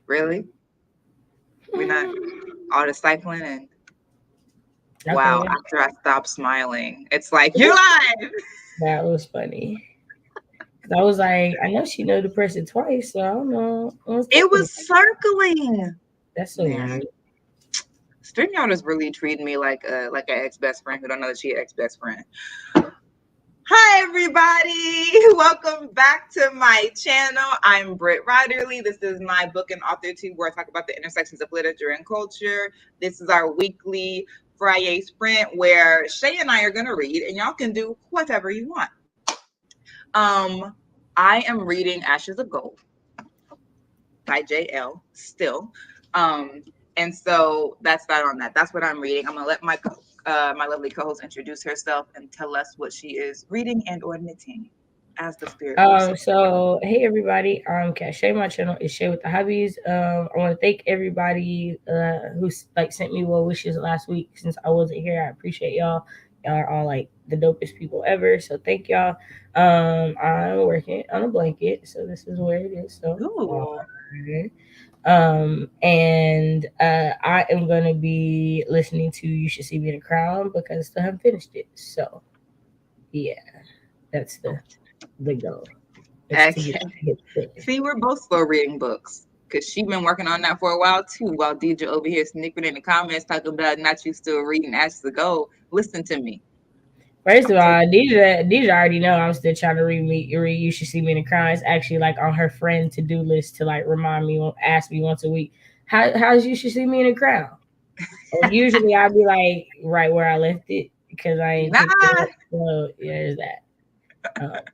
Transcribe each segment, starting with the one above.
Really? We're not all discipling and wow, Okay, after I stopped smiling, it's like, you're live. that was funny. 'Cause I was like, I know she know the person twice, so I don't know what's It thinking. was circling. That's so Man, weird. StreamYard is really treating me like an ex best friend who don't know that she an ex best friend. Hi everybody, welcome back to my channel. I'm Britt Writerly. This is my book and author too, where I talk about the intersections of literature and culture. This is our weekly Friyay sprint where Shay and I are going to read, and y'all can do whatever you want. I am reading Ashes of Gold by JL still. And so that's that on that. That's what I'm reading. I'm gonna let my lovely co-host introduce herself and tell us what she is reading and or knitting as the spirit moves. So hey everybody, I'm Shay. My channel is Shay with the Hobbies. I want to thank everybody who like sent me well wishes last week since I wasn't here. I appreciate y'all. Y'all are all like the dopest people ever. So thank y'all. I'm working on a blanket, so this is where it is. So Ooh. and I am gonna be listening to You Should See Me in a Crown because I still haven't finished it. So yeah, that's the goal. Is to Okay. get finished. See, we're both slow reading books. Cause she been working on that for a while too. While Deidre over here snickering in the comments talking about not you still reading Ashes of Gold. Listen to me. First of all, Deidre already know I'm still trying to read You Should See Me in the Crown. It's actually like on her friend to do list to like remind me, ask me once a week, how's You Should See Me in the Crown? And usually I'll be like right where I left it because I ain't picked it Nah. up. So yeah, there's that.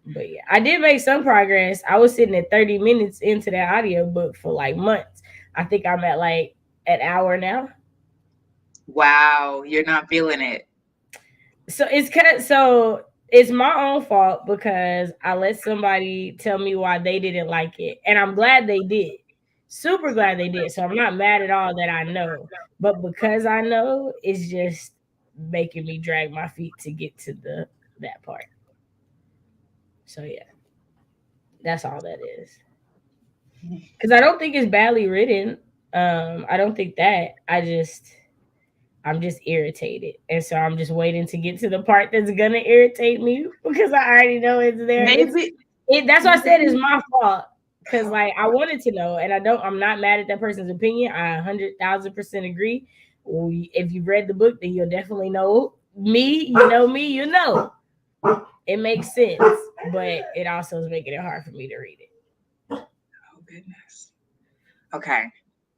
But yeah, I did make some progress. I was sitting at 30 minutes into that audiobook for like months. I think I'm at like an hour now. Wow, you're not feeling it. So it's my own fault because I let somebody tell me why they didn't like it. And I'm glad they did. Super glad they did. So I'm not mad at all that I know. But because I know, it's just making me drag my feet to get to that part. So yeah, that's all that is. Because I don't think it's badly written. I don't think that. I'm just irritated. And so I'm just waiting to get to the part that's gonna irritate me because I already know it's there. Maybe. That's why I said it's my fault. Cause like I wanted to know, and I'm not mad at that person's opinion. I 100,000% agree. If you've read the book, then you'll definitely know me. You know me, you know. It makes sense, but it also is making it hard for me to read it. Oh goodness. Okay.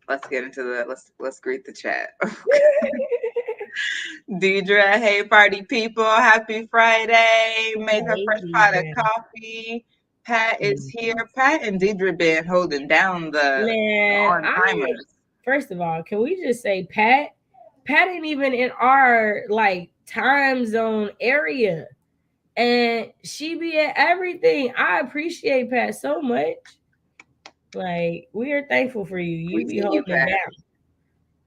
Let's get into let's greet the chat. Deidre, hey party people, happy Friday. Made her Hey, fresh pot of coffee. Pat is here. Pat and Deidre been holding down the man, on timers. first of all, can we just say Pat ain't even in our like time zone area. And she be at everything. I appreciate Pat so much. Like, we are thankful for you. You We be see you, holding it Pat. down.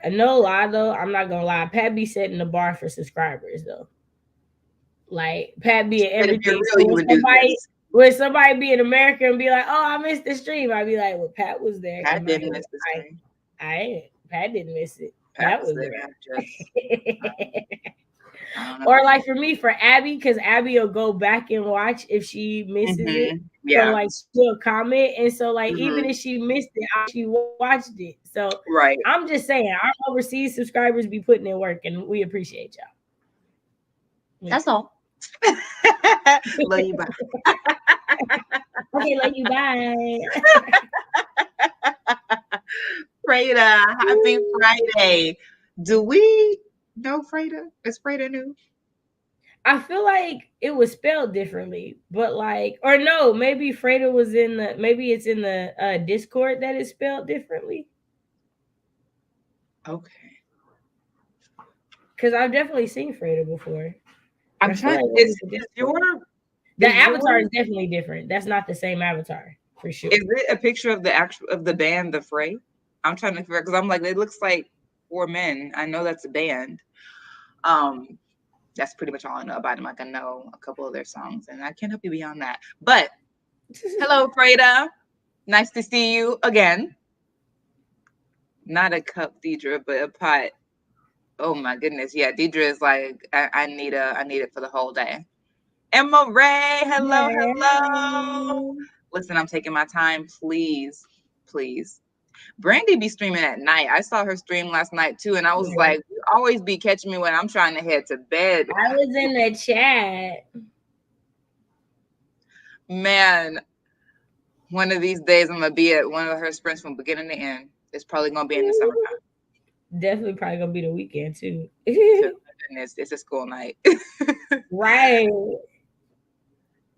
And no lie though, I'm not gonna lie. Pat be setting the bar for subscribers though. Like Pat be at And if you're everything. So real, you would do this. when somebody be in America and be like, "Oh, I missed the stream," I'd be like, "Well, Pat was there." Pat In my didn't head, miss the stream. I ain't. Pat didn't miss it. Pat Pat was was there. Just there. I don't know. Or like for me, for Abby, because Abby will go back and watch if she misses it. Yeah. So like she'll comment, and so like even Mm-hmm. if she missed it, she watched it. So Right. I'm just saying, our overseas subscribers be putting in work, and we appreciate y'all. That's all. Love you, bye. Okay, love you. Bye. Freda, happy Friday. Do we know Freda? Is Freda new? I feel like it was spelled differently, but like, or no, maybe Freda was maybe it's in the Discord that is spelled differently. Okay. Because I've definitely seen Freda before. I'm trying. Is the avatar is definitely different. That's not the same avatar for sure. Is it a picture of the band The Fray? I'm trying to figure out because I'm like, it looks like 4 men. I know that's a band. That's pretty much all I know about them. Like I know a couple of their songs, and I can't help you beyond that. But hello, Freda. Nice to see you again. Not a cup, Deidre, but a pot. Oh my goodness. Yeah, Deidre is like, I need it for the whole day. Emma Ray, hello, hello. Listen, I'm taking my time, please, please. Brandy be streaming at night. I saw her stream last night too, and I was like, you always be catching me when I'm trying to head to bed. I was in the chat. Man, one of these days I'm gonna be at one of her sprints from beginning to end. It's probably gonna be in the summertime. Definitely probably gonna be the weekend too. It's a school night. Right.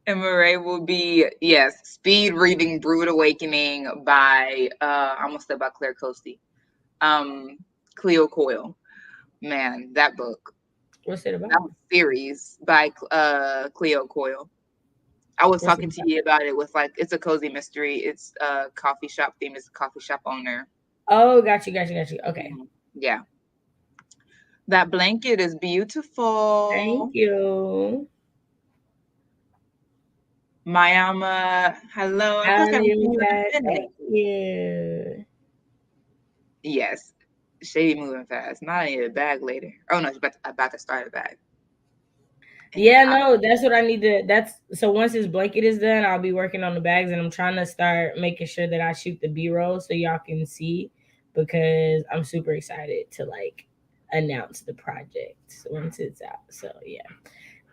And Murray will be, yes, speed reading Brood Awakening by I almost said by Claire Coasty. Cleo Coyle. Man, that book. What's it about? That was series by Cleo Coyle. I was talking to you about it with like, it's a cozy mystery. It's a coffee shop theme. It's a coffee shop owner. Oh, got you. Okay. Yeah. That blanket is beautiful. Thank you. Mayama, hello. Thank you. Yes. Shady moving fast. Now I need a bag later. Oh no, she's about to start a bag. Yeah, no, that's what I need to. So once this blanket is done, I'll be working on the bags, and I'm trying to start making sure that I shoot the B-roll so y'all can see, because I'm super excited to like announce the project once it's out. So yeah.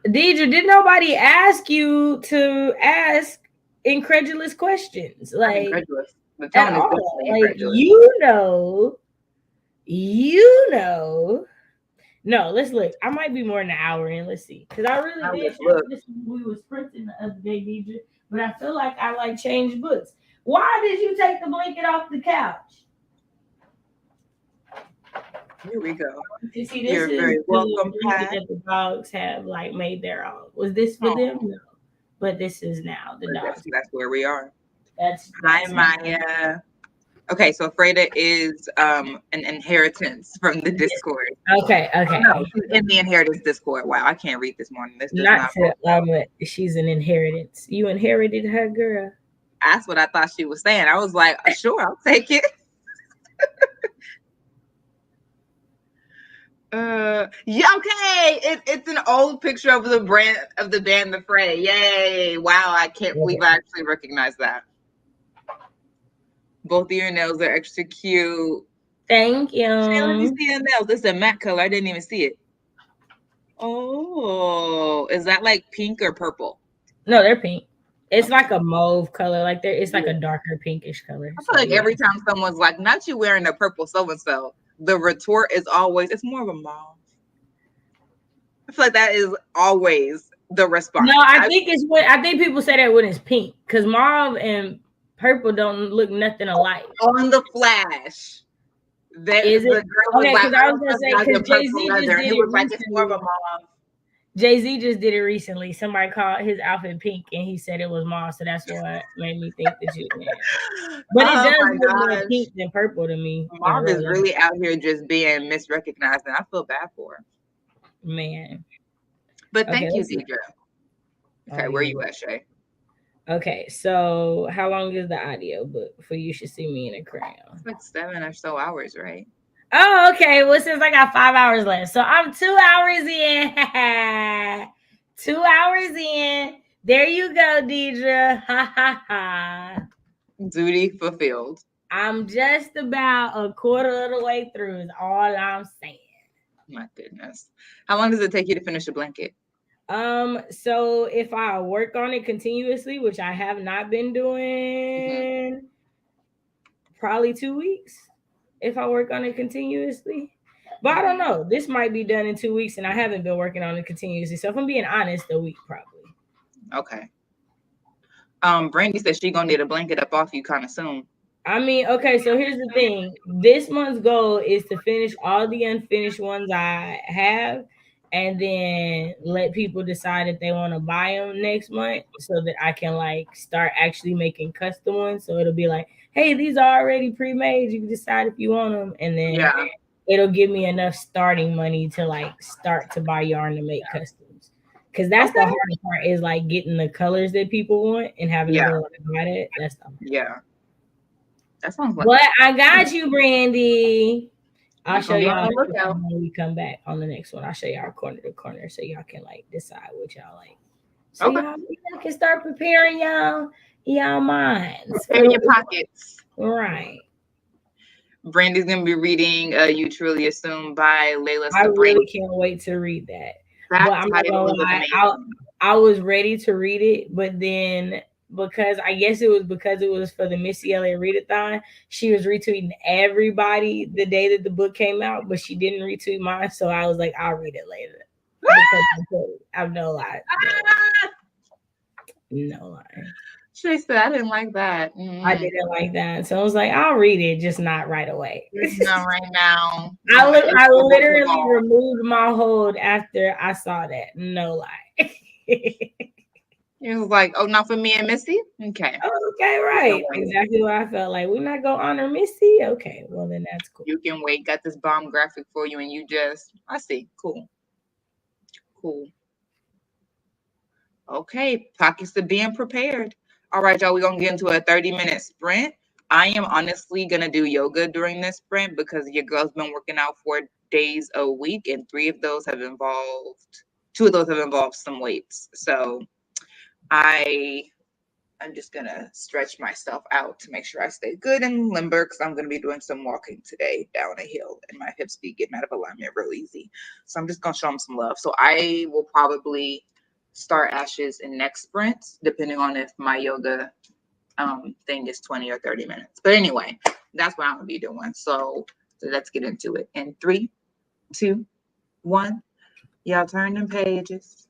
Deidre, did nobody ask you to ask incredulous questions? Like, incredulous. The at tone is all. definitely Like, incredulous. you know. No, let's look. I might be more than an hour in. Let's see. Because I really did finish this when we was printing the other day, Deidre. But I feel like I like changed books. Why did you take the blanket off the couch? Here we go. You see, this is very welcome that the dogs have like made their own. Was this for them? No. But this is now the dogs. That's where we are. That's Hi, Maya. Okay, so Freda is an inheritance from the Discord. Okay. No, she's in the inheritance Discord. Wow, I can't read this morning. This not to she's an inheritance. You inherited her, girl. That's what I thought she was saying. I was like, sure, I'll take it. Yeah, okay. It's an old picture of the band The Fray. Yay! Wow, I can't believe I actually recognize that. Both of your nails are extra cute. Thank you. Shay, let me see your nails. This is a matte color. I didn't even see it. Oh, is that like pink or purple? No, they're pink. It's like a mauve color. Like it's like a darker pinkish color. I feel like every time someone's like, "Not you wearing a purple so-and-so," the retort is always, "It's more of a mauve." I feel like that is always the response. No, I think people say that when it's pink, because mauve and purple don't look nothing alike. On the flash, is it? Okay, because I was gonna say, because Jay-Z just did it like it's more of a mauve. Jay-Z just did it recently. Somebody called his outfit pink, and he said it was mauve, so that's what made me think that you did. But it does look more pink than purple to me. Mauve is really out here just being misrecognized, and I feel bad for her. Man. But thank you, Deidre. Okay, where you at, Shay? Okay, so how long is the audio book for You Should See Me in a Crown? It's like 7 or so hours, right? Oh, okay. Well, since I got 5 hours left, so I'm 2 hours in. 2 hours in. There you go, Deidre. Ha ha ha. Duty fulfilled. I'm just about a quarter of the way through. Is all I'm saying. My goodness. How long does it take you to finish a blanket? So if I work on it continuously, which I have not been doing, probably 2 weeks. If I work on it continuously, but I don't know. This might be done in 2 weeks, and I haven't been working on it continuously. So if I'm being honest, a week probably. Okay. Brandy said she's gonna need a blanket up off you kind of soon. I mean, okay, so here's the thing. This month's goal is to finish all the unfinished ones I have, and then let people decide if they want to buy them next month, so that I can like start actually making custom ones. So it'll be like, hey, these are already pre-made. You can decide if you want them, and then it'll give me enough starting money to like start to buy yarn to make customs. Because that's the hard part, is like getting the colors that people want and having to go buy it. That's the hard part. That sounds like But I got you, Brandy. I'll you're show gonna be on y'all the lookout. when we come back on the next one. I'll show y'all corner to corner so y'all can like decide what y'all like. So Okay. y'all can start preparing y'all minds for Prepare your pockets. right. Brandy's gonna be reading "You Truly Assume" by Layla I Sabrina. really can't wait to read that. But That I'm not gonna title is lie, amazing. I was ready to read it, but then because I guess because it was for the Missy Elliott readathon, she was retweeting everybody the day that the book came out, but she didn't retweet mine. So I was like, I'll read it later because I'm no lie, no lie. She said, "I didn't like that." I didn't like that, so I was like, I'll read it, just not right away. Not right now. I It's the book literally involved. removed my hold after I saw that. No lie. It was like, "Oh, not for me and Missy." Okay. Oh, okay, right. Exactly what I felt like. We're not gonna honor Missy. Okay, well then that's cool. You can wait. Got this bomb graphic for you, and you just, I see. Cool. Cool. Okay. Pockets to being prepared. All right, y'all. We're gonna get into a 30-minute sprint. I am honestly gonna do yoga during this sprint because your girl's been working out 4 days a week, and two of those have involved some weights. So I'm just gonna stretch myself out to make sure I stay good and limber because I'm gonna be doing some walking today down a hill and my hips be getting out of alignment real easy. So I'm just gonna show them some love. So I will probably start Ashes in next sprints, depending on if my yoga thing is 20 or 30 minutes. But anyway, that's what I'm gonna be doing. So let's get into it. In 3, 2, 1, y'all turn them pages.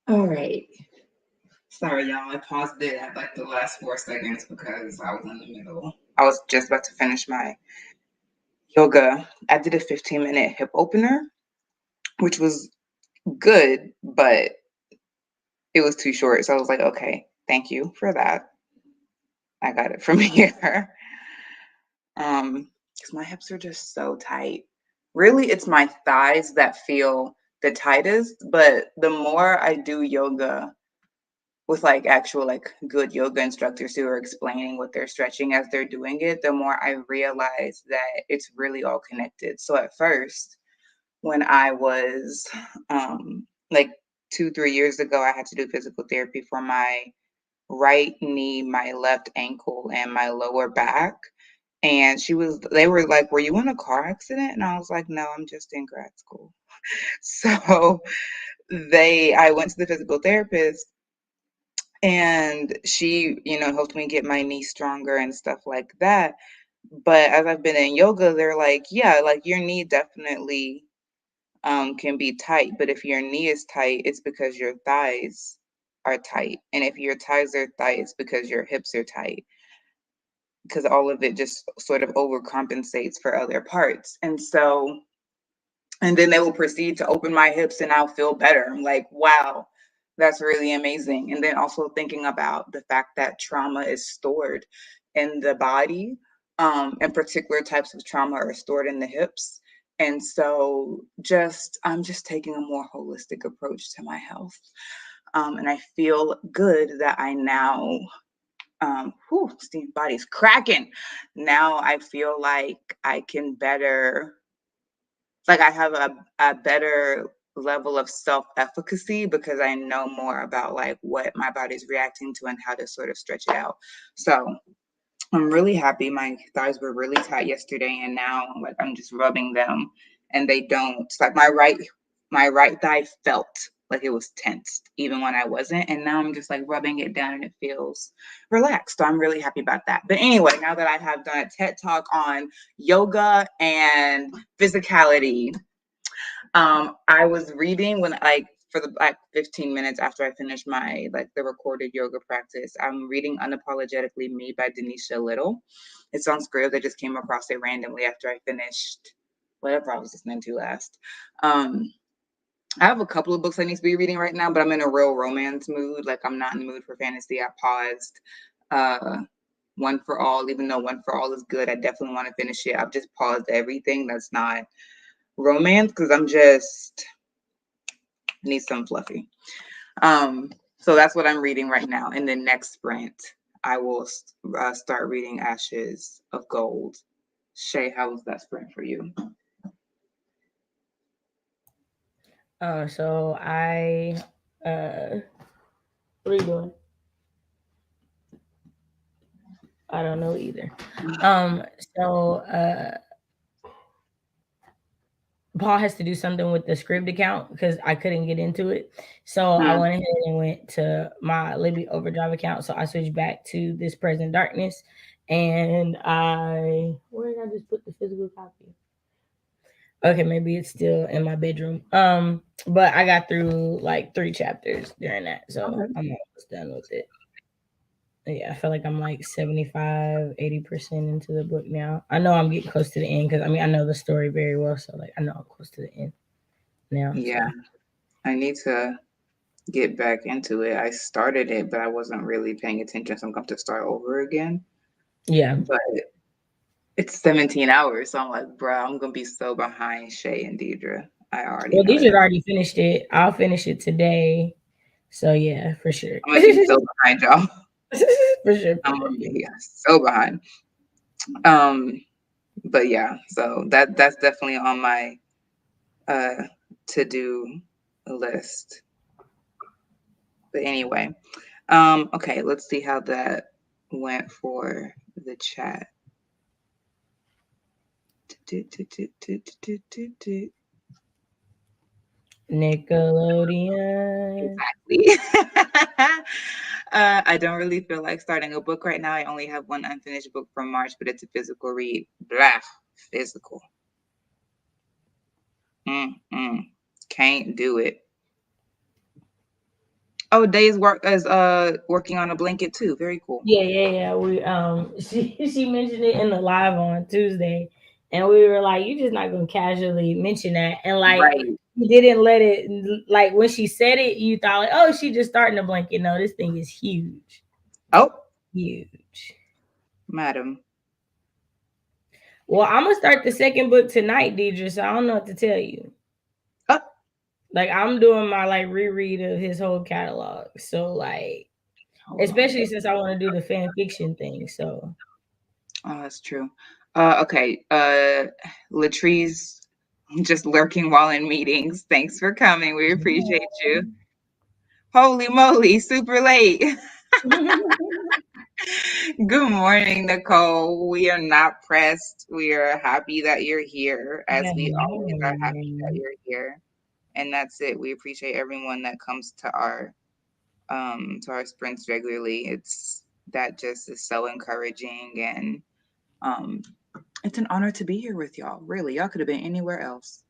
All right. Sorry, y'all. I paused it at like the last 4 seconds because I was in the middle. I was just about to finish my yoga. I did a 15-minute hip opener, which was good, but it was too short. So I was like, okay, thank you for that. I got it from here. Because my hips are just so tight. Really, it's my thighs that feel the tightest, but the more I do yoga with like actual like good yoga instructors who are explaining what they're stretching as they're doing it, the more I realize that it's really all connected. So at first, when I was like 2, 3 years ago, I had to do physical therapy for my right knee, my left ankle, and my lower back. And they were like, "Were you in a car accident?" And I was like, "No, I'm just in grad school." So I went to the physical therapist, and she, helped me get my knee stronger and stuff like that. But as I've been in yoga, they're like, "Yeah, like your knee definitely can be tight, but if your knee is tight, it's because your thighs are tight, and if your thighs are tight, it's because your hips are tight." Because all of it just sort of overcompensates for other parts. And then they will proceed to open my hips and I'll feel better. I'm like, wow, that's really amazing. And then also thinking about the fact that trauma is stored in the body, and particular types of trauma are stored in the hips. And so I'm just taking a more holistic approach to my health. And I feel good that I now Steve's body's cracking. Now I feel like I can better, like I have a better level of self-efficacy because I know more about like what my body's reacting to and how to sort of stretch it out. So I'm really happy. My thighs were really tight yesterday, and now like I'm just rubbing them, and they don't. It's like my right thigh felt like it was tensed even when I wasn't, and now I'm just like rubbing it down, and it feels relaxed. So I'm really happy about that. But anyway, now that I have done a TED talk on yoga and physicality, I was reading when for the like 15 minutes after I finished my like the recorded yoga practice, I'm reading Unapologetically Me by Denisha Little. It's on Scribd. I just came across it randomly after I finished whatever I was listening to last. I have a couple of books I need to be reading right now, but I'm in a real romance mood. Like I'm not in the mood for fantasy. I paused One for All, even though One for All is good. I definitely want to finish it. I've just paused everything that's not romance because I'm just need some fluffy. So that's what I'm reading right now. In the next sprint, I will start reading Ashes of Gold. Shay, how was that sprint for you? So what are you doing? I don't know either. Um, so Paul has to do something with the Scribd account because I couldn't get into it. So I went ahead and went to my Libby Overdrive account. So I switched back to This Present Darkness, and where did I just put the physical copy? Okay, maybe it's still in my bedroom. But I got through like 3 chapters during that, so I'm almost done with it. Yeah, I feel like I'm like 75, 80% into the book now. I know I'm getting close to the end because I know the story very well, so like I know I'm close to the end now. Yeah, So. I need to get back into it. I started it, but I wasn't really paying attention, so I'm going to start over again. Yeah. But it's 17 hours, so I'm like, bro, I'm going to be so behind Shay and Deidre. I already Well, know these that. had already finished it. I'll finish it today. So yeah, for sure. I'm going to be so behind, y'all. For sure. I'm going to be so behind. But yeah, so that's definitely on my to-do list. But anyway, okay, let's see how that went for the chat. Nickelodeon. Exactly. I don't really feel like starting a book right now. I only have one unfinished book from March, but it's a physical read. Blah, physical. Can't do it. Oh, Day's work is working on a blanket too. Very cool. Yeah. We she mentioned it in the live on Tuesday, and we were like, "You're just not gonna casually mention that." And like, Right. you didn't let it like when she said it, you thought like, "Oh, she just starting a blanket." No, this thing is huge, Oh, huge. madam. Well, I'm gonna start the second book tonight, Deidre. So I don't know what to tell you. Oh, Like I'm doing my like reread of his whole catalog. So like, hold on. especially since I want to do the fan fiction thing. So Oh, that's true. Okay. Latrice just lurking while in meetings. Thanks for coming. We appreciate you. Holy moly, super late. Good morning, Nicole. We are not pressed. We are happy that you're here, as we always are happy that you're here. And that's it. We appreciate everyone that comes to our sprints regularly. It's that just is so encouraging, and um it's an honor to be here with y'all. Really, y'all could have been anywhere else.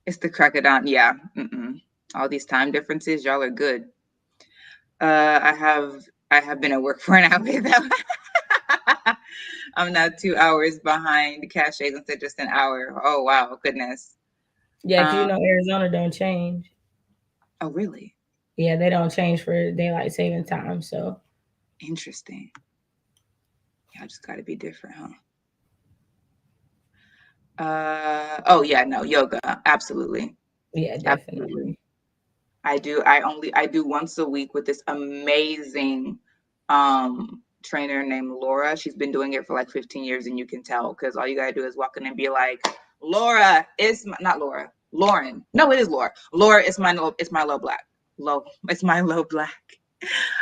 It's the crackodon. Yeah. All these time differences, y'all are good. I have been at work for an hour though. I'm now 2 hours behind Cache instead just an hour. Oh wow, goodness. yeah, because you Um, know Arizona don't change. oh really? Yeah, they don't change for daylight saving time. So Interesting. Y'all just gotta be different, huh? Oh yeah, no, yoga, absolutely. yeah, Absolutely. definitely. I do once a week with this amazing trainer named Laura. She's been doing it for like 15 years, and you can tell because all you gotta do is walk in and be like, Laura, not Laura, Lauren. No, it is Laura. Laura, it's my low black. Low, it's my low black.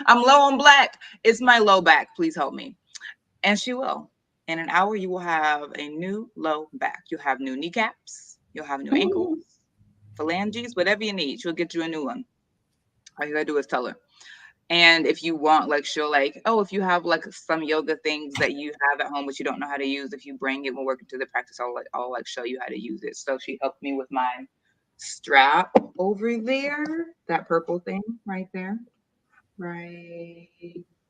I'm low on black. It's my low back. Please help me. And she will. In an hour, you will have a new low back. You'll have new kneecaps. You'll have new ankles, phalanges, whatever you need. She'll get you a new one. All you gotta do is tell her. And if you want, like, she'll like, oh, if you have like some yoga things that you have at home but you don't know how to use, if you bring it when we're into the practice, I'll like show you how to use it. So she helped me with my strap over there, that purple thing right there, right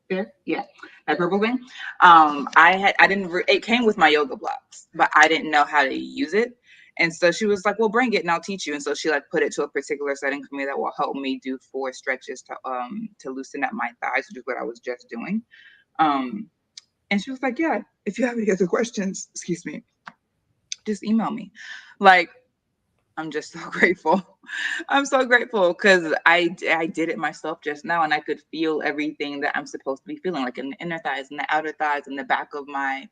there. Yeah, that purple thing. I didn't. It came with my yoga blocks, but I didn't know how to use it. And so she was like, "Well, bring it and I'll teach you." And so she like put it to a particular setting for me that will help me do 4 stretches to loosen up my thighs, which is what I was just doing. Um, and she was like, "Yeah, if you have any other questions, excuse me, just email me." Like, I'm just so grateful. I'm so grateful because I did it myself just now, and I could feel everything that I'm supposed to be feeling, like in the inner thighs and the outer thighs and the back of my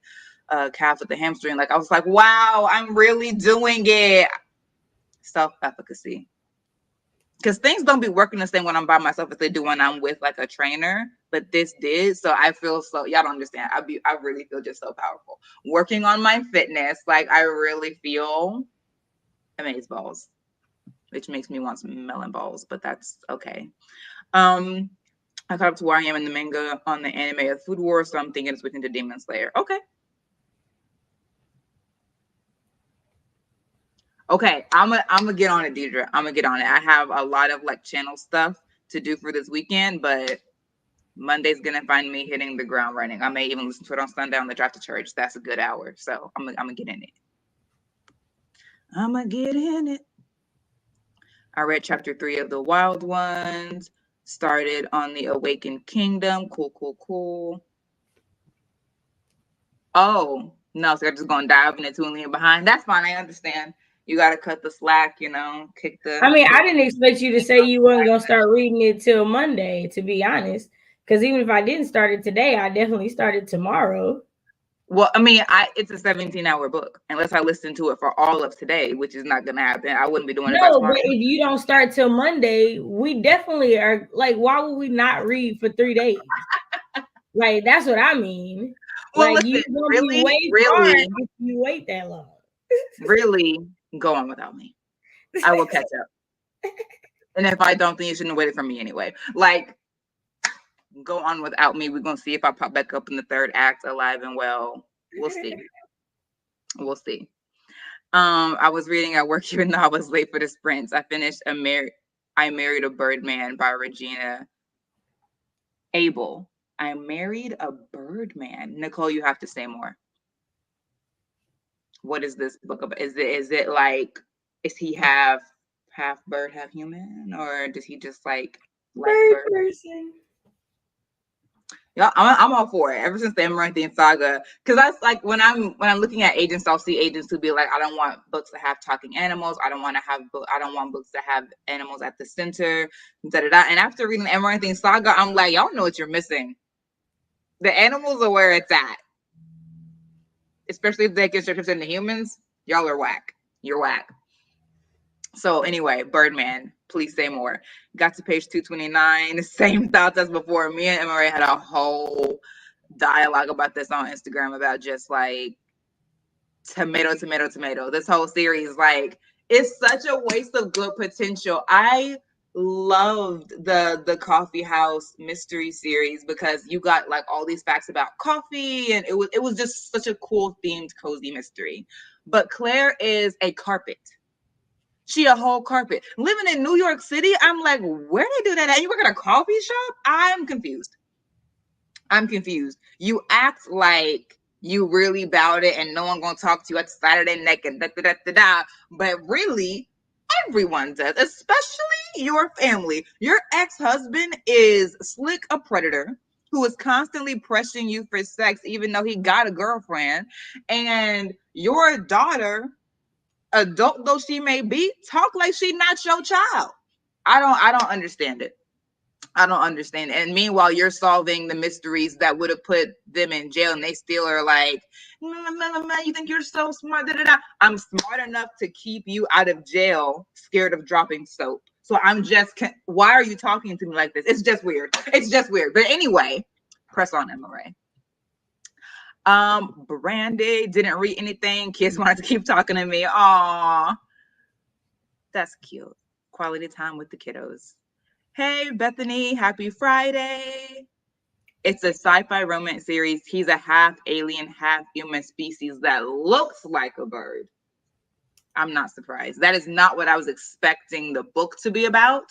calf with the hamstring. Like I was like, wow, I'm really doing it. Self-efficacy. Because things don't be working the same when I'm by myself as they do when I'm with like a trainer. But this did. So I feel so y'all don't understand. I really feel just so powerful. Working on my fitness, like I really feel amaze balls, which makes me want some melon balls, but that's okay. I caught up to where I am in the manga on the anime of Food Wars, so I'm thinking of switching to Demon Slayer. Okay, I'm gonna get on it, Deidre. I'm gonna get on it. I have a lot of like channel stuff to do for this weekend, but Monday's gonna find me hitting the ground running. I may even listen to it on Sunday on the drive to church. That's a good hour, so I'm gonna get in it. I'm gonna get in it. I read chapter 3 of The Wild Ones. Started on the Awakened Kingdom. Cool. Oh, no, so they're just gonna dive into and leave behind. That's fine, I understand. You gotta cut the slack, kick the I mean, I didn't expect you to say you weren't gonna start reading it till Monday, to be honest. Because even if I didn't start it today, I definitely started tomorrow. well, I mean, it's a 17-hour book. Unless I listen to it for all of today, which is not gonna happen. I wouldn't be doing it by No, tomorrow. but if you don't start till Monday, we definitely are like, why would we not read for 3 days? Like, that's what I mean. Well, Like, listen, you're gonna be really, way far really, if you wait that long. really go on without me. I will catch up. And if I don't, then you shouldn't have waited for me anyway. Like, go on without me. We're gonna see if I pop back up in the third act alive and well. We'll see. We'll see. I was reading at work even though I was late for the sprints. I finished I Married a Birdman by Regina Abel. I Married a Birdman. Nicole, you have to say more. What is this book about? Is it like, is he half bird, half human, or does he just like bird birds? person? Yeah, I'm all for it. Ever since the Amaranthine Saga, because that's like when I'm looking at agents, I'll see agents who be like, I don't want books to have talking animals. I don't want books to have animals at the center. Da da da. And after reading the Amaranthine Saga, I'm like, y'all know what you're missing. The animals are where it's at, especially if they get stripped into humans. Y'all are whack. You're whack. So anyway, Birdman, please say more. Got to page 229. Same thoughts as before. Me and MRA had a whole dialogue about this on Instagram about just like tomato. This whole series, like, it's such a waste of good potential. I loved the coffee house mystery series because you got like all these facts about coffee, and it was just such a cool themed cozy mystery. But Claire is a carpet. She a whole carpet. Living in New York City, I'm like, where they do that at? You work at a coffee shop? I'm confused. You act like you really about it and no one gonna talk to you at the side of their neck and da da da da da. But really, everyone does, especially your family. Your ex-husband is slick a predator who is constantly pressuring you for sex, even though he got a girlfriend. And your daughter, adult though she may be, talk like she not your child. I don't understand it. I don't understand. And meanwhile, you're solving the mysteries that would have put them in jail, and they still are like, you think you're so smart? Da, da, da. I'm smart enough to keep you out of jail, scared of dropping soap. So I'm just, why are you talking to me like this? It's just weird. But anyway, press on, MRA. Brandy didn't read anything. Kids wanted to keep talking to me. Aw, that's cute. Quality time with the kiddos. Hey, Bethany, happy Friday. It's a sci-fi romance series. He's a half alien, half human species that looks like a bird. I'm not surprised. That is not what I was expecting the book to be about,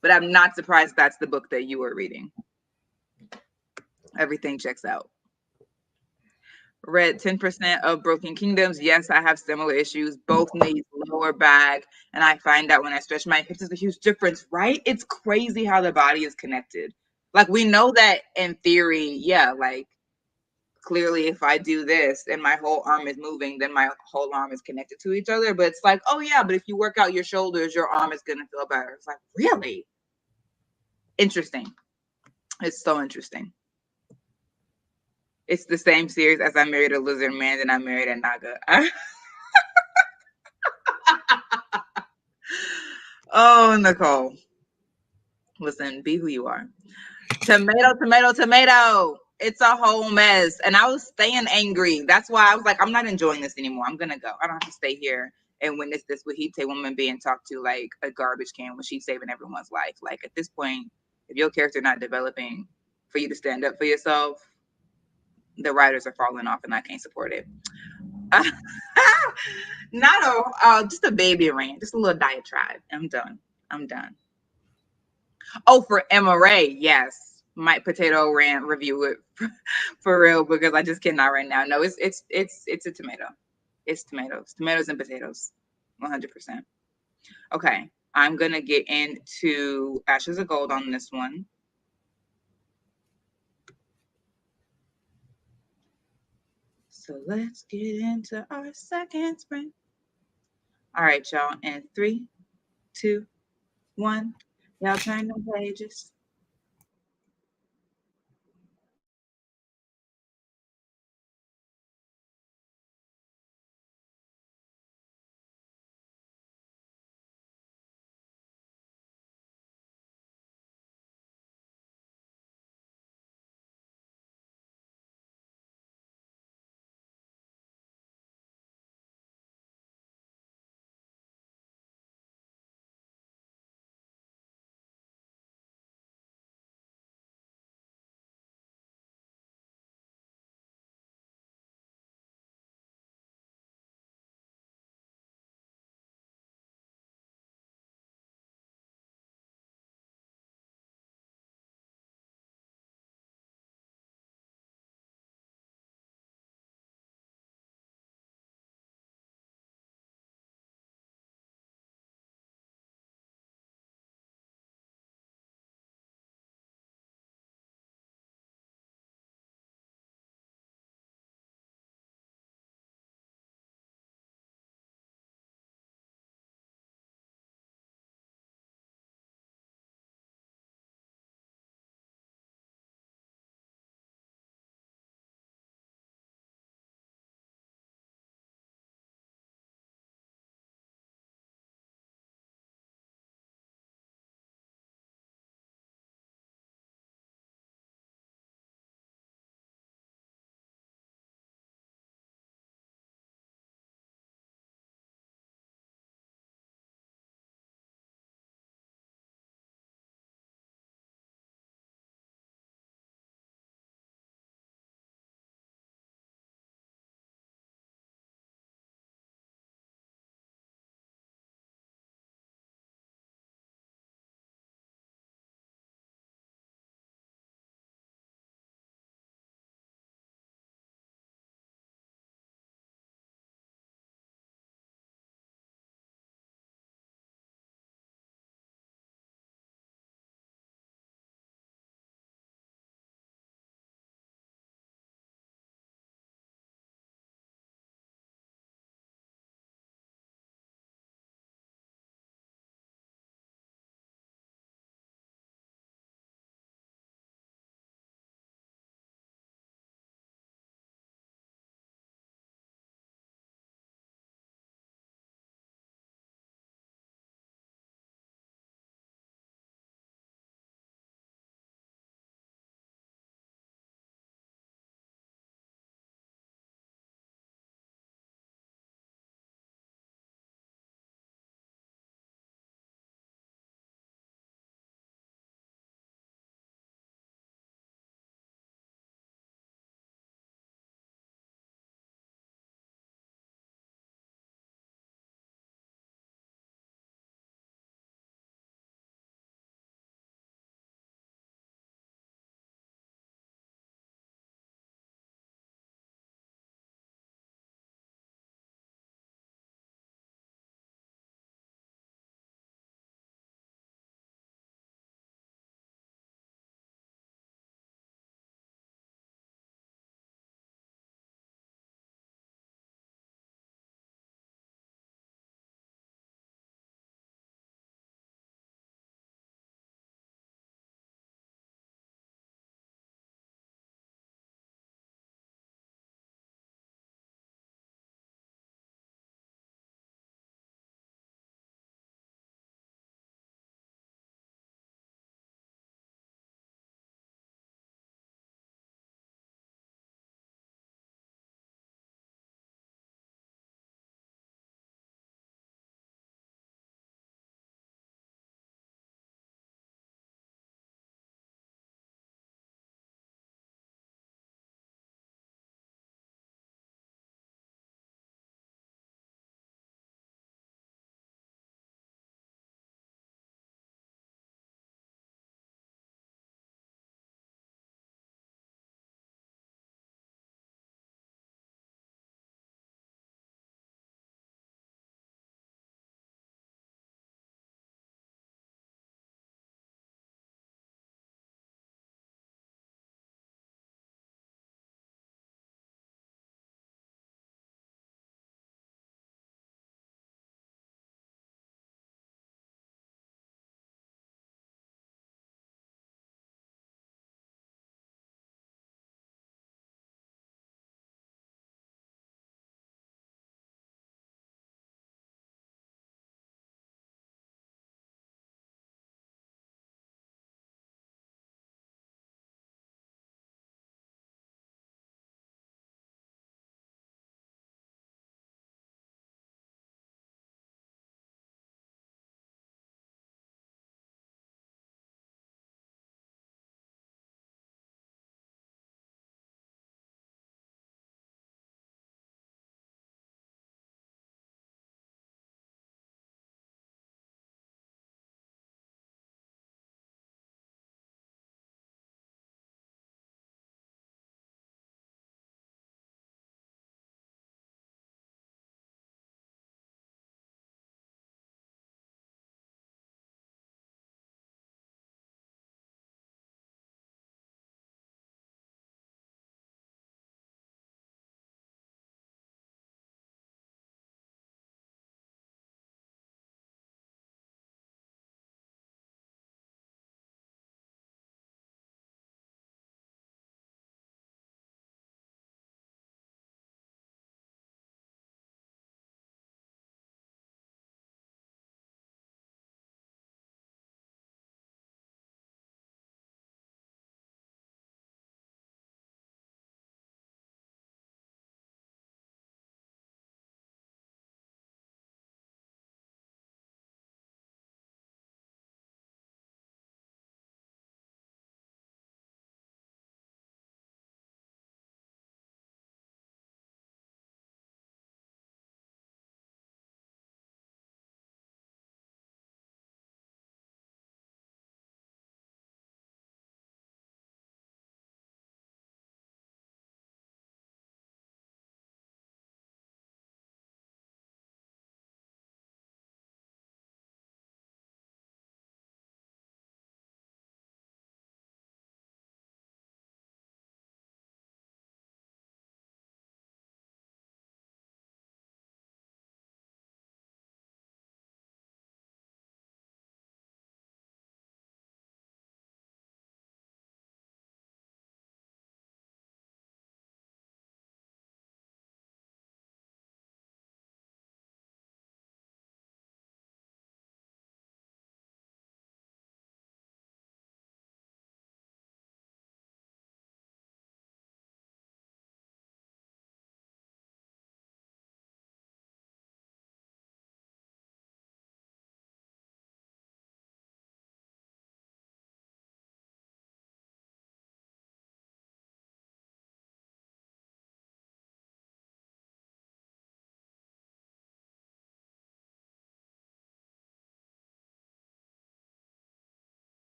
but I'm not surprised that's the book that you were reading. Everything checks out. Read 10% of Broken Kingdoms. Yes, I have similar issues, both knees, lower back, and I find out when I stretch my hips, there's a huge difference, right? It's crazy how the body is connected. Like, we know that in theory, yeah, like, clearly if I do this and my whole arm is moving, then my whole arm is connected to each other. But it's like, oh yeah, but if you work out your shoulders, your arm is gonna feel better. It's like, really? Interesting. It's so interesting. It's the same series as I Married a Lizard Man and I Married a Naga. Oh, Nicole. Listen, be who you are. Tomato. It's a whole mess. And I was staying angry. That's why I was like, I'm not enjoying this anymore. I'm gonna go. I don't have to stay here and witness this Wahite woman being talked to like a garbage can when she's saving everyone's life. Like, at this point, if your character not developing for you to stand up for yourself, the writers are falling off and I can't support it. Not just a baby rant, just a little diatribe. I'm done. Oh, for MRA, yes. Mike Potato Rant review it for real, because I just cannot right now. No, it's a tomato. It's tomatoes and potatoes, 100%. Okay, I'm gonna get into Ashes of Gold on this one. So let's get into our second sprint. All right, y'all. In 3, 2, 1. Y'all turn the pages.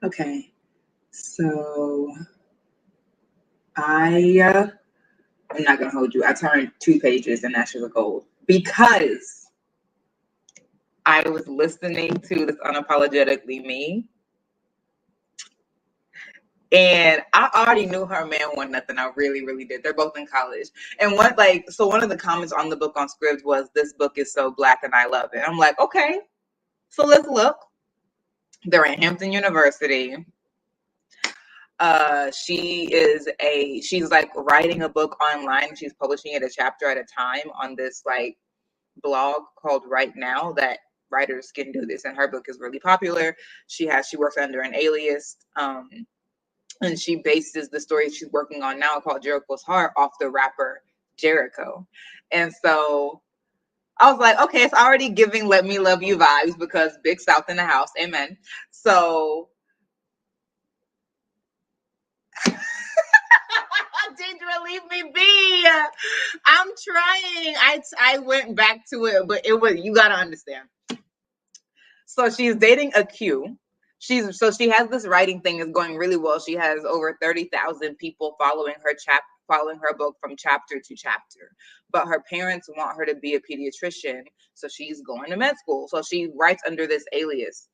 Okay, so I'm not gonna hold you. I turned 2 pages and that shit was gold because I was listening to this Unapologetically Me, and I already knew her man wasn't nothing. I really, really did. They're both in college, and one of the comments on the book on Scribd was, "This book is so black and I love it." I'm like, okay, so let's look. They're at Hampton University. She's like writing a book online. She's publishing it a chapter at a time on this like blog called Right Now that writers can do this, and her book is really popular. She works under an alias, and she bases the story she's working on now called Jericho's Heart off the rapper Jericho. And so I was like, okay, it's already giving Let Me Love You vibes because Big South in the house, amen. So Deidre, leave me be. I'm trying. I went back to it, but you gotta understand. So she's dating a Q. She has this writing thing is going really well. She has over 30,000 people following her book from chapter to chapter. But her parents want her to be a pediatrician, so she's going to med school. So she writes under this alias.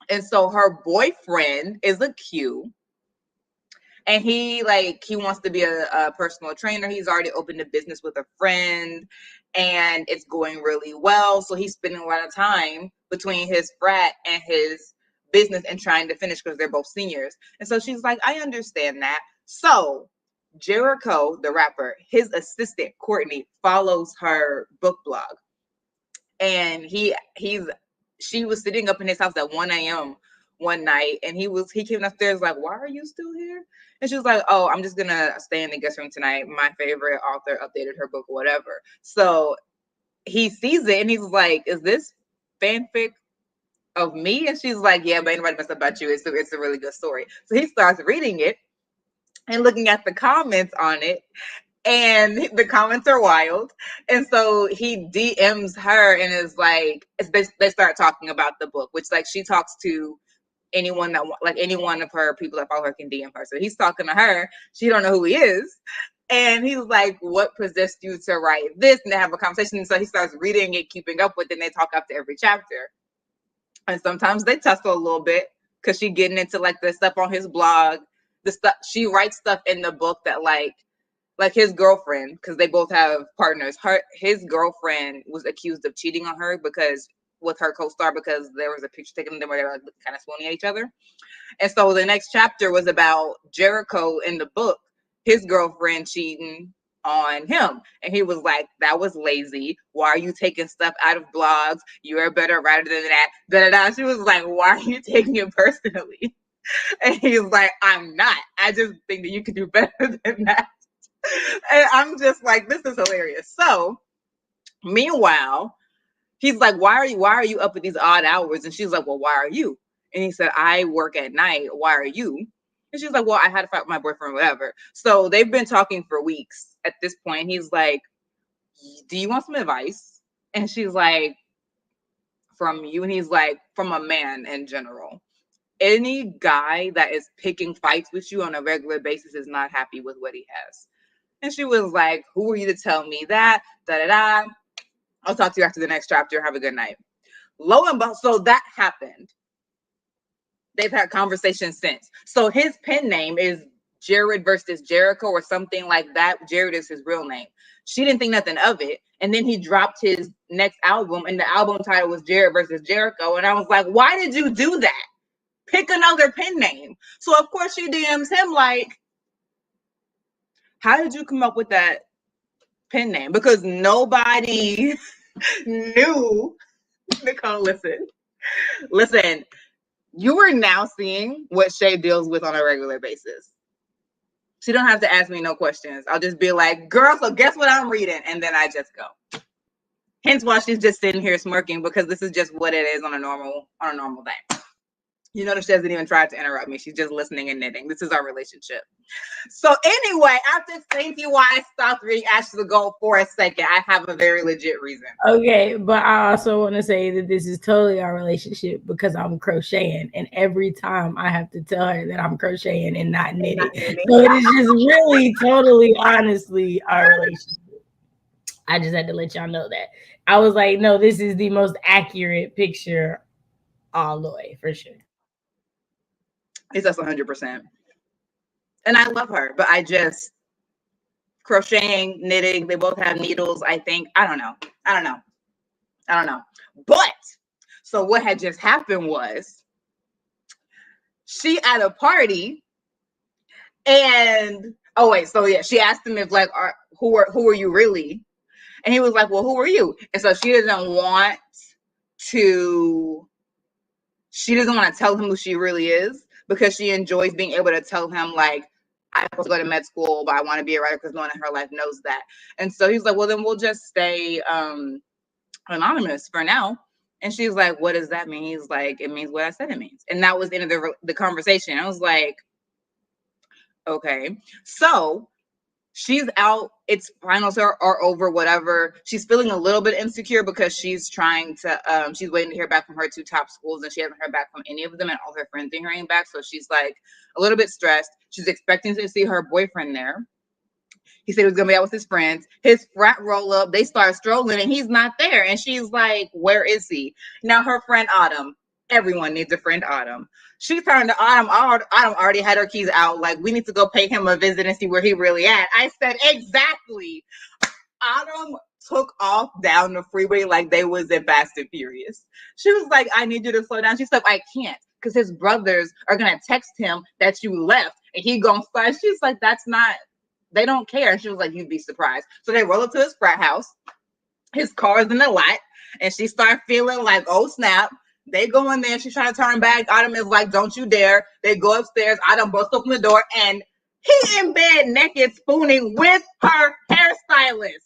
And so her boyfriend is a Q. And he wants to be a personal trainer. He's already opened a business with a friend, and it's going really well. So he's spending a lot of time between his frat and his business and trying to finish because they're both seniors. And so she's like, I understand that. So Jericho, the rapper, his assistant Courtney follows her book blog, and she was sitting up in his house at 1 a.m. one night, and he came upstairs like, why are you still here? And she was like, oh, I'm just gonna stay in the guest room tonight. My favorite author updated her book, whatever. So he sees it and he's like, is this fanfic of me? And she's like, yeah, but anybody mess about you. It's a really good story. So he starts reading it and looking at the comments on it, and the comments are wild. And so he DMs her and is like, they start talking about the book, which like she talks to anyone that like any one of her people that follow her can DM her. So he's talking to her. She don't know who he is. And he's like, what possessed you to write this? And they have a conversation. And so he starts reading it, keeping up with it, and they talk after every chapter. And sometimes they tussle a little bit because she getting into like the stuff on his blog. The stuff she writes stuff in the book that like his girlfriend, because they both have partners. His girlfriend was accused of cheating on her with her co-star because there was a picture taken of them where they were like kind of swooning at each other. And so the next chapter was about Jericho in the book, his girlfriend cheating on him. And he was like, that was lazy. Why are you taking stuff out of blogs? You're a better writer than that. Da-da-da. She was like, why are you taking it personally? And he's like, I'm not. I just think that you can do better than that. And I'm just like, this is hilarious. So meanwhile, he's like, why are you up at these odd hours? And she's like, well, why are you? And he said, I work at night. Why are you? And she's like, well, I had to fight with my boyfriend, whatever. So they've been talking for weeks at this point. He's like, do you want some advice? And she's like, from you? And he's like, from a man in general. Any guy that is picking fights with you on a regular basis is not happy with what he has. And she was like, who are you to tell me that? Da-da-da. I'll talk to you after the next chapter. Have a good night. Lo and behold, so that happened. They've had conversations since. So his pen name is Jared versus Jericho or something like that. Jared is his real name. She didn't think nothing of it. And then he dropped his next album, and the album title was Jared versus Jericho. And I was like, why did you do that? Pick another pen name. So, of course, she DMs him like, how did you come up with that pen name? Because nobody knew. Nicole, listen. You are now seeing what Shay deals with on a regular basis. She don't have to ask me no questions. I'll just be like, girl, so guess what I'm reading? And then I just go. Hence why she's just sitting here smirking, because this is just what it is on a normal day. You notice she hasn't even tried to interrupt me. She's just listening and knitting. This is our relationship. So anyway, after explaining to you why I stopped reading Ashes of Gold for a second, I have a very legit reason. Okay, but I also want to say that this is totally our relationship because I'm crocheting, and every time I have to tell her that I'm crocheting and not knitting. So it is just really, totally, honestly, our relationship. I just had to let y'all know that. I was like, no, this is the most accurate picture all the way, for sure. It's us 100%. And I love her, but I just, crocheting, knitting, they both have needles, I think. I don't know. But, so what had just happened was, she at a party, and, oh wait, so yeah, she asked him if like, who are you really? And he was like, well, who are you? And so she doesn't want to tell him who she really is, because she enjoys being able to tell him, like, I'm supposed to go to med school, but I want to be a writer, because no one in her life knows that. And so he's like, well, then we'll just stay anonymous for now. And she's like, what does that mean? He's like, it means what I said it means. And that was the end of the conversation. I was like, okay. So she's out. It's finals are over, whatever. She's feeling a little bit insecure because she's trying to, she's waiting to hear back from her 2 top schools, and she hasn't heard back from any of them, and all her friends are hearing back. So she's like a little bit stressed. She's expecting to see her boyfriend there. He said he was gonna be out with his friends. His frat roll up, they start strolling, and he's not there. And she's like, where is he? Now her friend Autumn, everyone needs a friend Autumn. She turned to Autumn. Autumn already had her keys out. Like, we need to go pay him a visit and see where he really at. I said, exactly. Autumn took off down the freeway like they was in Fast and Furious. She was like, I need you to slow down. She said, I can't, because his brothers are gonna text him that you left, and he gonna fly. She's like, that's not, they don't care. And she was like, you'd be surprised. So they roll up to his frat house. His car's in the lot, and she started feeling like, oh snap. They go in there. She's trying to turn back. Autumn is like, don't you dare. They go upstairs. Autumn busts open the door, and he in bed naked, spooning with her hairstylist.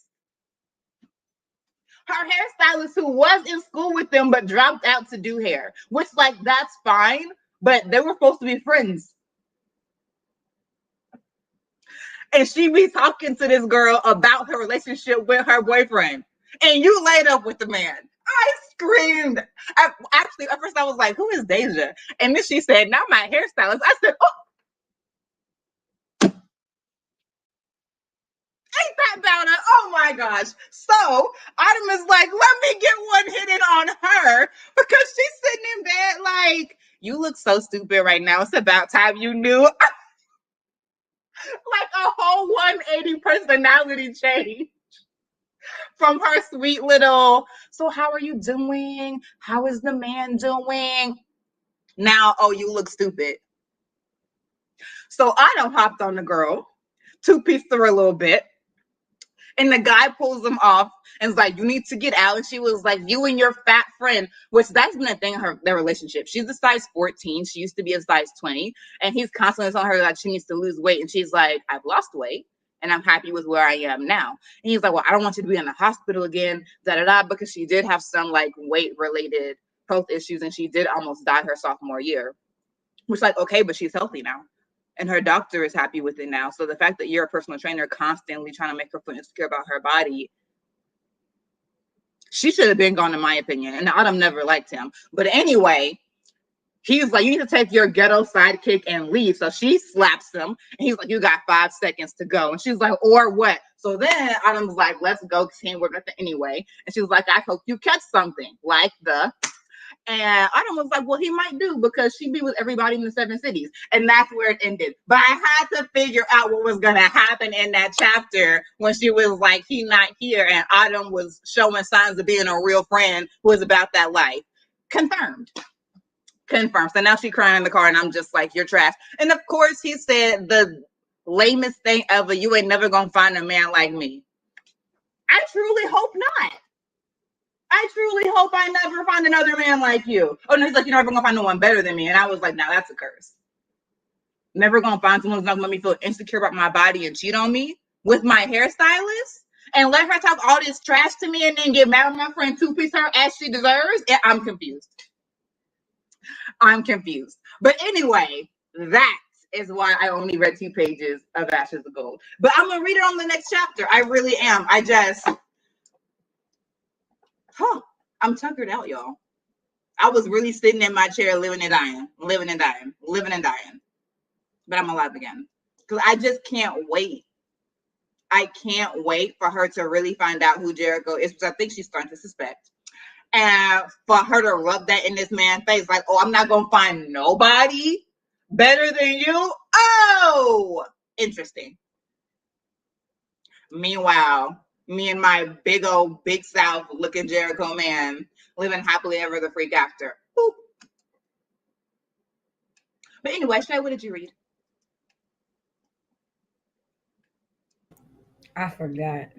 Her hairstylist, who was in school with them but dropped out to do hair, which, like, that's fine, but they were supposed to be friends. And she be talking to this girl about her relationship with her boyfriend, and you laid up with the man. I screamed. Actually, at first I was like, who is Deja? And then she said, not my hairstylist. I said, oh, ain't that about her? Oh my gosh. So Autumn is like, let me get one hidden on her, because she's sitting in bed like, you look so stupid right now. It's about time you knew. Like a whole 180 personality change from her sweet little, so how are you doing? How is the man doing? Now, oh, you look stupid. So Autumn hopped on the girl, 2-pieced her a little bit, and the guy pulls them off and is like, you need to get out. And she was like, you and your fat friend, which that's been a thing in their relationship. She's a size 14. She used to be a size 20. And he's constantly telling her that she needs to lose weight. And she's like, I've lost weight, and I'm happy with where I am now. And he's like, well, I don't want you to be in the hospital again, because she did have some like weight related health issues, and she did almost die her sophomore year. Which, like, okay, but she's healthy now, and her doctor is happy with it now. So the fact that you're a personal trainer constantly trying to make her feel insecure about her body, she should have been gone, in my opinion. And Autumn never liked him. But anyway, he's like, you need to take your ghetto sidekick and leave. So she slaps him, and he's like, you got 5 seconds to go. And she's like, or what? So then Autumn's like, let's go, because he ain't working anyway. And she was like, I hope you catch something like the. And Autumn was like, well, he might do, because she be with everybody in the 7 cities. And that's where it ended. But I had to figure out what was going to happen in that chapter when she was like, he not here. And Autumn was showing signs of being a real friend who was about that life. Confirmed. So now she's crying in the car, and I'm just like, you're trash. And of course, he said the lamest thing ever, you ain't never going to find a man like me. I truly hope not. I truly hope I never find another man like you. Oh, no, he's like, you're never going to find no one better than me. And I was like, now that's a curse. Never going to find someone who's not going to make me feel insecure about my body and cheat on me with my hairstylist and let her talk all this trash to me and then get mad at my friend 2-piece her as she deserves. I'm confused. But anyway, that is why I only read 2 pages of Ashes of Gold. But I'm gonna read it on the next chapter. I really am. I'm tuckered out, y'all. I was really sitting in my chair, living and dying. But I'm alive again. Because I just can't wait. I can't wait for her to really find out who Jericho is, because I think she's starting to suspect. And for her to rub that in this man's face, like, oh, I'm not going to find nobody better than you. Oh, interesting. Meanwhile, me and my big old, big South looking Jericho man living happily ever the freak after. Boop. But anyway, Shay, what did you read? I forgot.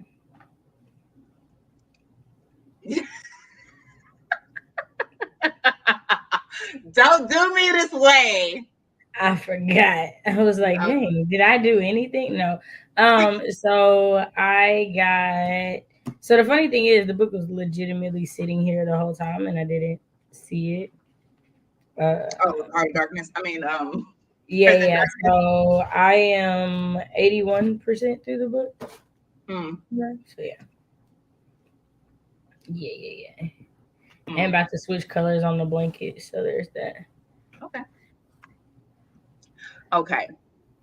Don't do me this way. I forgot. I was like, dang, did I do anything? No. So the funny thing is the book was legitimately sitting here the whole time and I didn't see it. Our darkness. Yeah. So I am 81% through the book. Right. So yeah. And about to switch colors on the blanket. So there's that. Okay.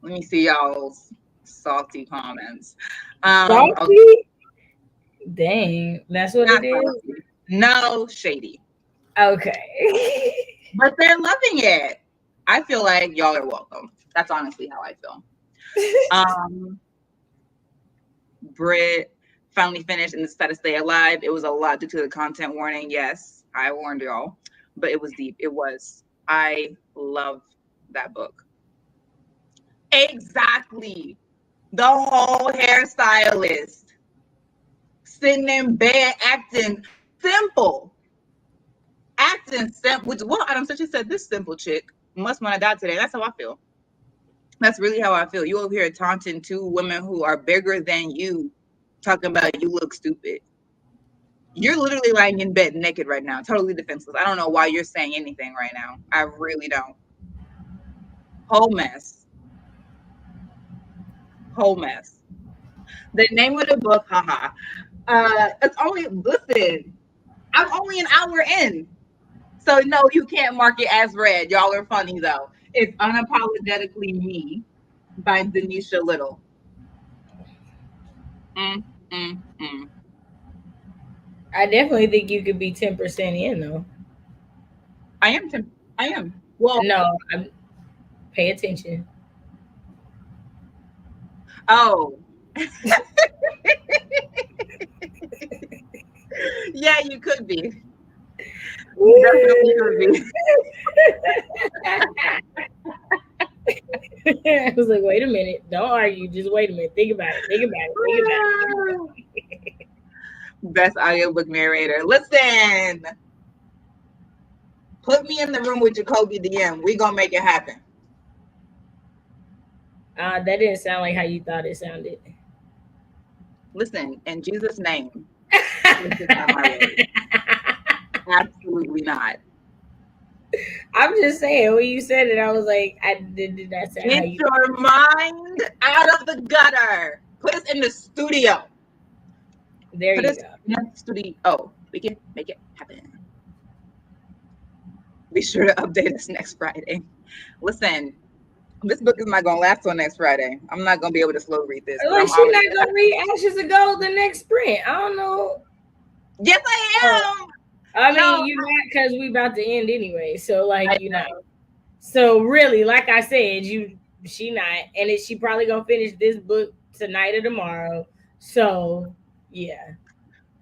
Let me see y'all's salty comments. Salty? Okay. Dang, that's what it is? Salty. No, shady. Okay. But they're loving it. I feel like y'all are welcome. That's honestly how I feel. Britt finally finished and decided to stay alive. It was a lot due to the content warning. Yes, I warned y'all. But it was deep. It was. I love that book. Exactly. The whole hairstylist sitting in bed acting simple. Which, well, Adam Such said, this simple chick must want to die today. That's how I feel. That's really how I feel. You over here taunting 2 women who are bigger than you, talking about you look stupid. You're literally lying in bed naked right now, totally defenseless. I don't know why you're saying anything right now. I really don't. Whole mess. The name of the book, haha. It's only, listen, I'm only an hour in. So no, you can't mark it as read. Y'all are funny though. It's Unapologetically Me by Denisha Little. I definitely think you could be 10% in though. I am. Well, no, pay attention. Oh. Yeah, you could be. You definitely could be. I was like, wait a minute. Don't argue. Just wait a minute. Think about it. Best audiobook narrator. Listen. Put me in the room with Jacoby DM. We're going to make it happen. That didn't sound like how you thought it sounded. Listen, in Jesus' name. Absolutely not. I'm just saying, when you said it, I was like, I did not say. Get your mind out of the gutter. Put us in the studio. There you go. In the studio. Oh, we can make it happen. Be sure to update us next Friday. Listen, this book is not going to last till next Friday. I'm not going to be able to slow read this. Like, she's not going to read Ashes of Gold the next sprint. I don't know. Yes, I am. I mean, you're not, because we about to end anyway. So, like, you know. So, really, like I said, she not. And she probably going to finish this book tonight or tomorrow. So, yeah.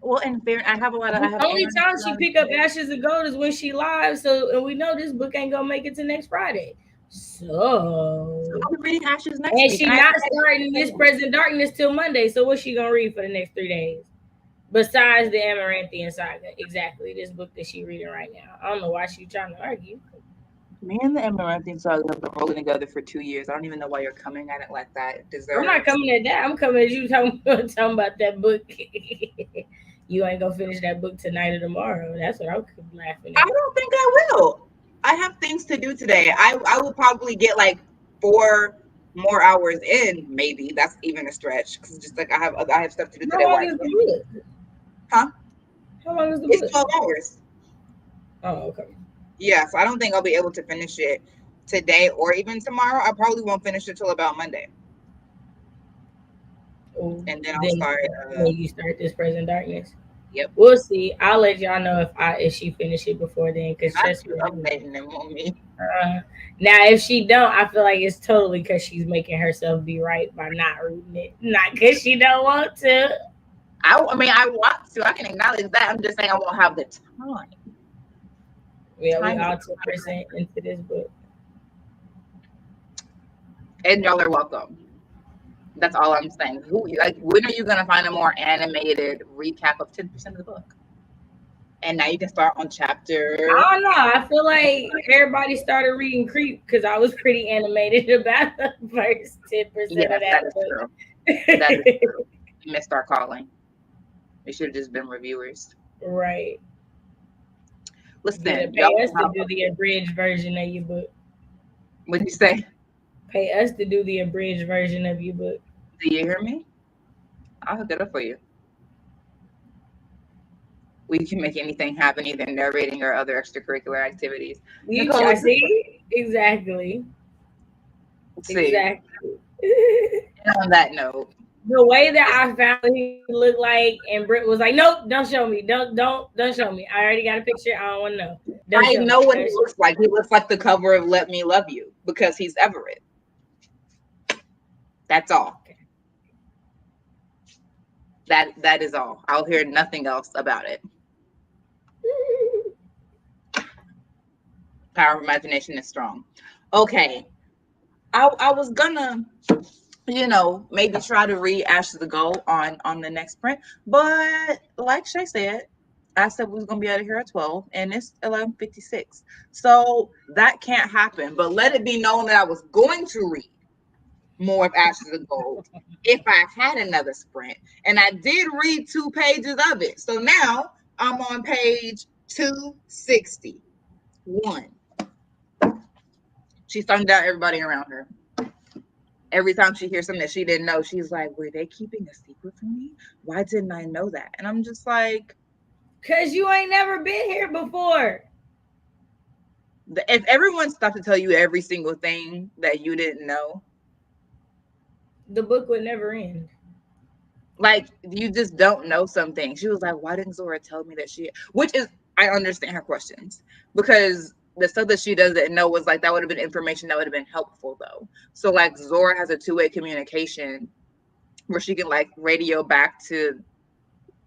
Well, in fair, I have a lot of. The only time she pick up Ashes of Gold is when she live. So, and we know this book ain't going to make it to next Friday. So I'm reading Ashes next week. And she's not starting this Present Darkness till Monday. So, what's she going to read for the next 3 days? Besides the Amaranthian Saga. Exactly. This book that she's reading right now. I don't know why she's trying to argue. Me and the Amaranthian Saga have been rolling together for 2 years. I don't even know why you're coming at it like that. I'm not coming at that. I'm coming at you talking about that book. You ain't going to finish that book tonight or tomorrow. That's what I'm laughing at. I don't think I will. I have things to do today. I will probably get like 4 more hours in, maybe. That's even a stretch because just like I have stuff to do How today. long is the book? Huh? How long is the It's book? 12 hours. Oh, okay. Yeah, so I don't think I'll be able to finish it today or even tomorrow. I probably won't finish it till about Monday. Ooh, And then I'll then start you start this present darkness. yep. We'll see. I'll let y'all know if she finish it before then. Cause trust me, I'm betting them on me. now if she don't, I feel like it's totally because she's making herself be right by not reading it, not because she don't want to. I mean, I want to. I can acknowledge that. I'm just saying I won't have the time. Yeah, we Time all is 10% into this book. and y'all are welcome. That's all I'm saying. When are you gonna find a more animated recap of 10% of the book? And now you can start on chapter. I don't know. I feel like everybody started reading Creep because I was pretty animated about the first 10% of Yes, that that is book. true. That is true. We missed our calling. We should have just been reviewers. Right. Listen, Pay y'all. us to do the abridged version of your book. What did you say? Pay us to do the abridged version of your book. Do you hear me? I'll hook it up for you. We can make anything happen, either narrating or other extracurricular activities. You Nicole, try see? Exactly. see. Exactly. And on that note, The way that I found what he looked like, and Britt was like, "Nope, don't show me. Don't show me. I already got a picture. I don't want to know. Don't I show know me. what Don't he show looks like. He looks like the cover of Let Me Love You because he's Everett. That's all. That is all. I'll hear nothing else about it. Power of imagination is strong. Okay. I was gonna, maybe try to read Ashes to Go on the next print. But like Shay said, I said we was gonna be out of here at 12 and it's 11:56. So that can't happen. But let it be known that I was going to read more of Ashes of Gold if I had another sprint. And I did read 2 pages of it. So now I'm on page 261. She's talking down everybody around her. Every time she hears something that she didn't know, she's like, were they keeping a secret from me? Why didn't I know that? And I'm just like, because you ain't never been here before. if everyone stopped to tell you every single thing that you didn't know, the book would never end. like, you just don't know something. She was like, why didn't Zora tell me that which is, I understand her questions because the stuff that she doesn't know was like, that would have been information that would have been helpful though. So like Zora has a 2-way communication where she can like radio back to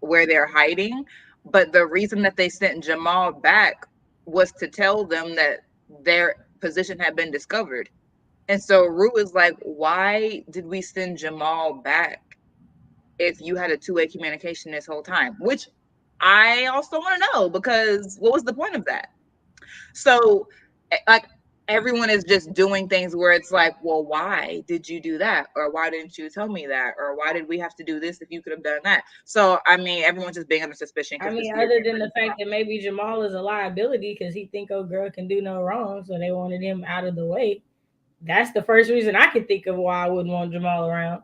where they're hiding. But the reason that they sent Jamal back was to tell them that their position had been discovered. And so Rue is like, why did we send Jamal back if you had a 2-way communication this whole time? Which I also want to know, because what was the point of that? So like everyone is just doing things where it's like, well, why did you do that? Or why didn't you tell me that? Or why did we have to do this if you could have done that? So I mean, everyone's just being under suspicion. I mean, other than the fact that maybe Jamal is a liability because he think old girl can do no wrong, so they wanted him out of the way. That's the first reason I could think of why I wouldn't want Jamal around.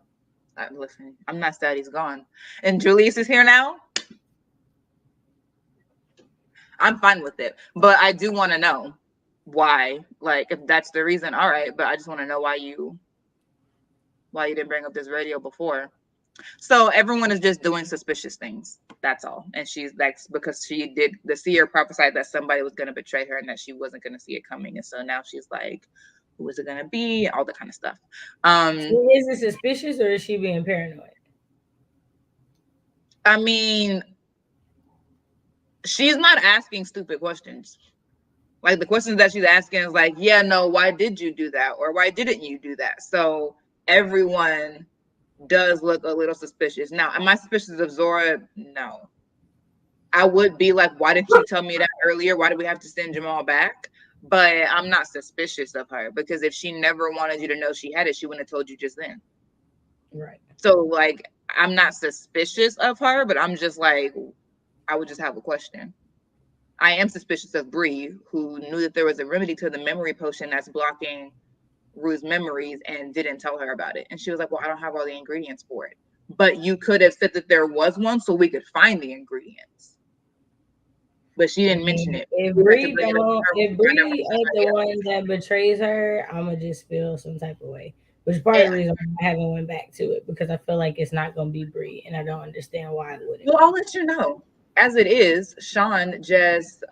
Listen, I'm not sad he's gone. And Julius is here now. I'm fine with it. But I do want to know why. Like, if that's the reason, all right. But I just want to know why you didn't bring up this radio before. So everyone is just doing suspicious things. That's all. And that's because the seer prophesied that somebody was going to betray her and that she wasn't going to see it coming. And so now she's like, who is it going to be? All that kind of stuff. So is it suspicious or is she being paranoid? I mean, she's not asking stupid questions. Like the questions that she's asking is like, yeah, no, why did you do that? Or why didn't you do that? So everyone does look a little suspicious. Now, am I suspicious of Zora? No. I would be like, why didn't you tell me that earlier? Why did we have to send Jamal back? But I'm not suspicious of her because if she never wanted you to know she had it, she wouldn't have told you just then. Right. So like, I'm not suspicious of her, but I'm just like, I would just have a question. I am suspicious of Bree, who knew that there was a remedy to the memory potion that's blocking Rue's memories and didn't tell her about it. And she was like, well, I don't have all the ingredients for it. But you could have said that there was one so we could find the ingredients. But she didn't mention it. If We had to Bree bring it up to don't, her when if we found out Bree from ain't the somebody one else. that betrays her, I'ma just feel some type of way. Which is part of And, the reason why I haven't went back to it because I feel like it's not gonna be Bree, and I don't understand why it wouldn't well, I'll be. let you know. As it is, Sean just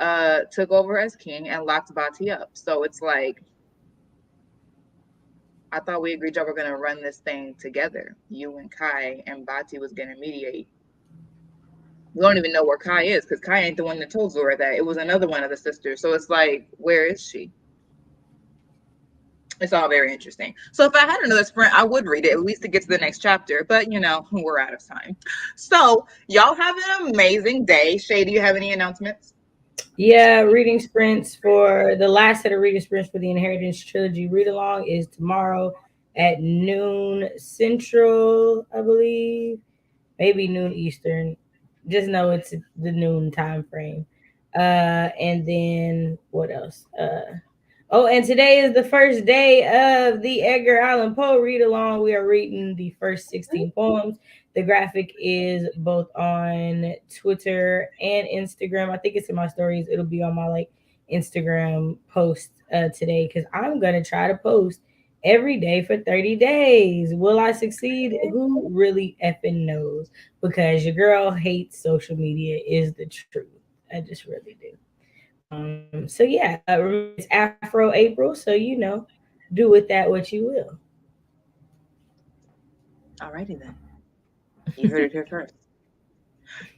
took over as king and locked Bati up. So it's like, I thought we agreed y'all were gonna run this thing together. You and Kai, and Bati was gonna mediate. We don't even know where Kai is because Kai ain't the one that told Zora that. It was another one of the sisters. So it's like, where is she? It's all very interesting. So if I had another sprint, I would read it at least to get to the next chapter. But you know, we're out of time. So y'all have an amazing day. Shay, do you have any announcements? Yeah, reading sprints for the last set of reading sprints for the Inheritance Trilogy read along is tomorrow at noon Central, I believe, maybe noon Eastern. Just know it's the noon time frame. And then what else? Oh, and today is the first day of the Edgar Allan Poe read along. We are reading the first 16 poems. The graphic is both on Twitter and Instagram. I think it's in my stories. It'll be on my like Instagram post today because I'm gonna try to post every day for 30 days. Will I succeed? Who really effing knows? Because your girl hates social media is the truth. I just really do. So yeah, remember it's Afro April, so you know, do with that what you will. Alrighty then. You heard it here first.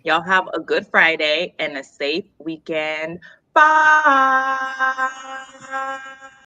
Y'all have a good Friday and a safe weekend. Bye.